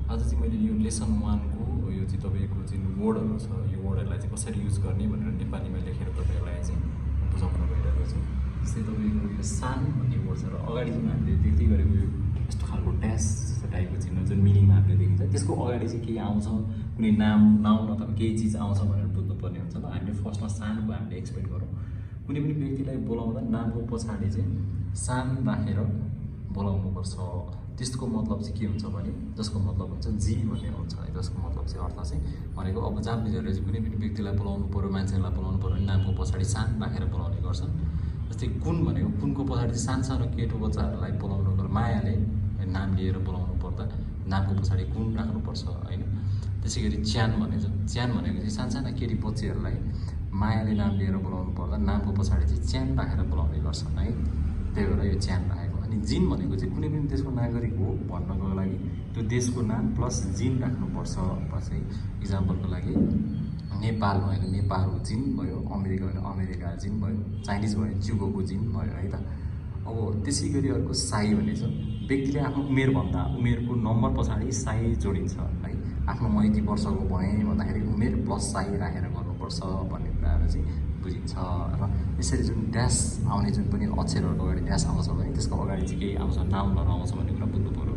आज चाहिँ मैले यो लेसन 1 को यो चाहिँ तपाईँको जुन वर्डहरू छ यो वर्डहरूलाई चाहिँ कसरी युज गर्ने भनेर नेपालीमा लेखेर तपाईँहरूलाई चाहिँ बुझाउन गइरहेको छु। जस्तै तपाईँको यो सान भन्ने वर्ड छ र अगाडि जुन हामीले देख्दै गरेको यो यस्तो खालको ड्यास टाइपको चिन्ह जुन मिनिङमा हामीले देखिन्छ त्यसको अगाडि चाहिँ केही आउँछ, कुनै नाउन अथवा केही चिज आउँछ भनेर बुझ्नुपर्ने हुन्छ। ल हामीले फर्स्टमा सानको हामीले एक्सप्लेन गरौँ। कुनै पनि व्यक्तिलाई बोलाउँदा नामको पछाडि चाहिँ सान राखेर बोलाउनुपर्छ। त्यसको मतलब चाहिँ के हुन्छ भने जसको मतलब हुन्छ जी भन्ने हुन्छ है। जसको मतलब चाहिँ अर्थ चाहिँ भनेको अब जापानिजहरूले चाहिँ कुनै पनि व्यक्तिलाई बोलाउनु पऱ्यो, मान्छेलाई बोलाउनु पऱ्यो भने नामको पछाडि सान राखेर बोलाउने गर्छन्। जस्तै कुन भनेको कुनको पछाडि चाहिँ सानसानो केटो बच्चाहरूलाई बोलाउनुको मायाले नाम लिएर बोलाउनु पर्दा नामको पछाडि कुन राख्नुपर्छ होइन। त्यसै गरी च्यान भनेको चाहिँ सानसाना केटी बच्चीहरूलाई मायाले नाम लिएर बोलाउनु पर्दा नामको पछाडि चाहिँ च्यान राखेर बोलाउने गर्छन् है। त्यही भएर यो च्यान राखेको। अनि जिन भनेको चाहिँ कुनै पनि देशको नागरिक हो भन्नको लागि त्यो देशको नाम प्लस जिन राख्नुपर्छ। पछि इक्जाम्पलको लागि नेपाल भनेको नेपालको जिन भयो, अमेरिका भनेको अमेरिका जिन भयो, चाइनिज भयो च्युगोको जिन भयो है त। अब त्यसै गरी अर्को साई भन्ने छ। व्यक्तिले आफ्नो उमेरको नम्बर पछाडि साई जोडिन्छ है। आफ्नो म यति वर्षको भएँ भन्दाखेरि उमेर प्लस साई राखेर गर्नुपर्छ भन्ने कुराहरू चाहिँ बुझिन्छ। र यसरी जुन ड्यास आउने जुन पनि अक्षरहरूको अगाडि ड्यास आउँछ भने त्यसको अगाडि चाहिँ केही आउँछ, नाउनहरू आउँछ भन्ने कुरा बुझ्नु पऱ्यो।